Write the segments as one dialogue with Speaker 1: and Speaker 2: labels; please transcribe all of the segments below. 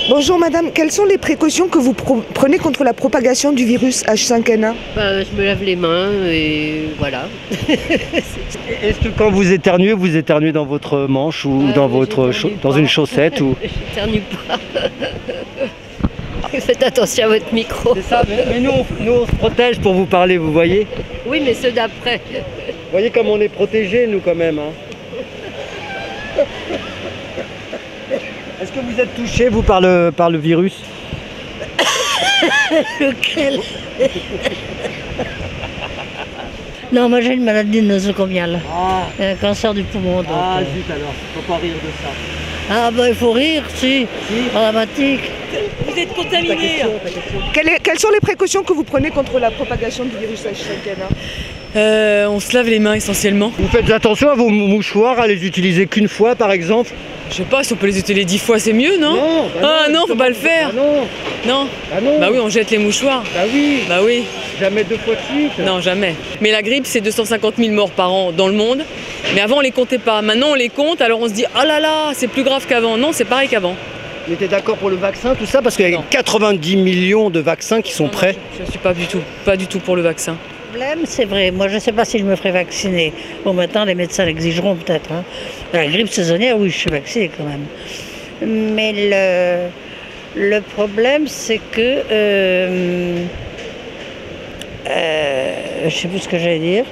Speaker 1: Bonjour madame, quelles sont les précautions que vous prenez contre la propagation du virus H5N1?
Speaker 2: Je me lave les mains et voilà.
Speaker 3: Est-ce que quand vous éternuez dans votre manche ou dans une chaussette ou...
Speaker 2: J'éternue pas. Faites attention à votre micro.
Speaker 3: C'est ça, mais nous on se protège pour vous parler, vous voyez?
Speaker 2: Oui, mais ceux d'après.
Speaker 3: Vous voyez comme on est protégés nous quand même, hein. Est-ce que vous êtes touché vous par le virus?
Speaker 2: Lequel? Non, moi j'ai une maladie nosocomiale. Un cancer du poumon. Donc,
Speaker 3: zut alors, faut pas rire de ça.
Speaker 2: Ah bah il faut rire, si. Dramatique.
Speaker 4: Vous êtes contaminé.
Speaker 1: Quelles sont les précautions que vous prenez contre la propagation du virus H5N1?
Speaker 4: On se lave les mains essentiellement.
Speaker 3: Vous faites attention à vos mouchoirs, à les utiliser qu'une fois par exemple?
Speaker 4: Je sais pas, si on peut les utiliser 10 fois c'est mieux, non? Non, faut pas le faire. Non. Bah oui, on jette les mouchoirs. Bah oui.
Speaker 3: Jamais 2 fois de suite.
Speaker 4: Non, jamais. Mais la grippe, c'est 250 000 morts par an dans le monde. Mais avant, on les comptait pas. Maintenant, on les compte, alors on se dit, oh là là, c'est plus grave qu'avant. Non, c'est pareil qu'avant.
Speaker 3: Vous êtes d'accord pour le vaccin, tout ça? Parce qu'il y a 90 millions de vaccins qui sont prêts.
Speaker 4: Je ne suis pas du tout pour le vaccin.
Speaker 2: Le problème, c'est vrai, moi je ne sais pas si je me ferai vacciner. Bon, maintenant les médecins l'exigeront peut-être. Hein. La grippe saisonnière, oui, je suis vaccinée quand même. Mais le problème, c'est que... je ne sais plus ce que j'allais dire.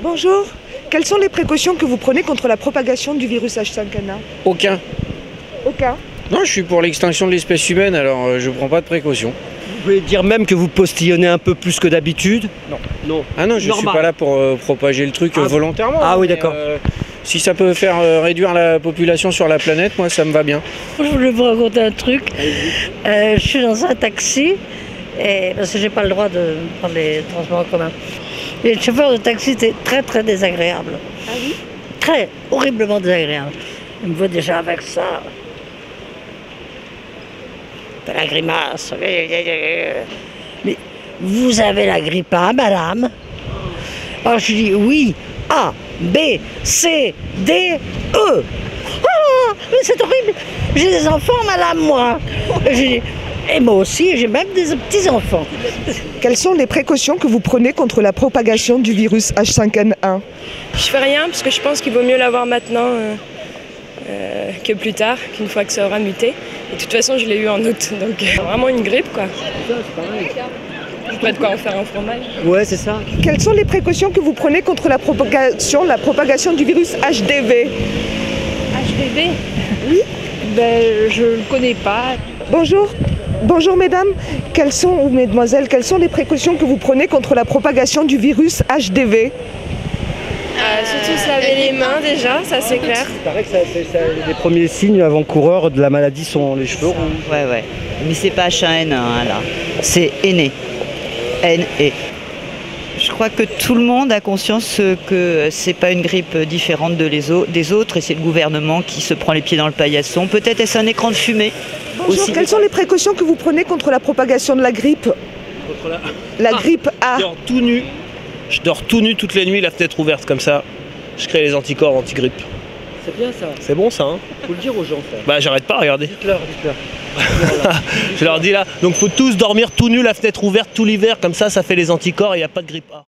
Speaker 1: Bonjour, quelles sont les précautions que vous prenez contre la propagation du virus H5N1?
Speaker 5: Aucun.
Speaker 1: Aucun.
Speaker 5: Non, je suis pour l'extinction de l'espèce humaine, alors je prends pas de précautions.
Speaker 3: Vous pouvez dire même que vous postillonnez un peu plus que d'habitude? Non.
Speaker 5: Ah non, je suis pas là pour propager le truc volontairement.
Speaker 3: Ah oui, d'accord.
Speaker 5: Si ça peut faire réduire la population sur la planète, moi ça me va bien.
Speaker 2: Je voulais vous raconter un truc. Je suis dans un taxi, parce que j'ai pas le droit de prendre les transports en commun. Et le chauffeur de taxi était très très désagréable. Ah oui? Très, horriblement désagréable. Il me voit déjà avec ça. La grimace. Mais vous avez la grippe A, madame? Alors je dis oui, A, B, C, D, E. Ah, mais c'est horrible. J'ai des enfants, madame, moi. Et moi aussi, j'ai même des petits-enfants.
Speaker 1: Quelles sont les précautions que vous prenez contre la propagation du virus H5N1?
Speaker 6: Je fais rien parce que je pense qu'il vaut mieux l'avoir maintenant que plus tard, qu'une fois que ça aura muté. Et de toute façon, je l'ai eu en août, donc vraiment une grippe, quoi. Je pas de quoi en faire un fromage.
Speaker 3: Ouais, c'est ça.
Speaker 1: Quelles sont les précautions que vous prenez contre la propagation du virus HDV?
Speaker 6: HDV?
Speaker 1: Oui.
Speaker 6: Je ne le connais pas.
Speaker 1: Bonjour mesdames, ou mesdemoiselles, quelles sont les précautions que vous prenez contre la propagation du virus HDV?
Speaker 6: Surtout se laver les mains déjà, ça c'est clair.
Speaker 3: Il paraît que les premiers signes avant-coureurs de la maladie sont les cheveux rouges.
Speaker 7: Ouais. Mais c'est pas H1N1 là, c'est N-E. N-E. Je crois que tout le monde a conscience que c'est pas une grippe différente des autres et c'est le gouvernement qui se prend les pieds dans le paillasson. Peut-être est-ce un écran de fumée.
Speaker 1: Bonjour, aussi. Quelles sont les précautions que vous prenez contre la propagation de la grippe? La grippe A.
Speaker 8: Je dors tout nu toutes les nuits, la fenêtre ouverte comme ça. Je crée les anticorps anti-grippe.
Speaker 3: C'est bien ça.
Speaker 8: C'est bon ça, hein?
Speaker 3: Faut le dire aux gens ça.
Speaker 8: Bah j'arrête pas, regardez.
Speaker 3: Dites-leur.
Speaker 8: Je leur dis là, donc faut tous dormir tout nu, la fenêtre ouverte tout l'hiver, comme ça fait les anticorps et il n'y a pas de grippe A.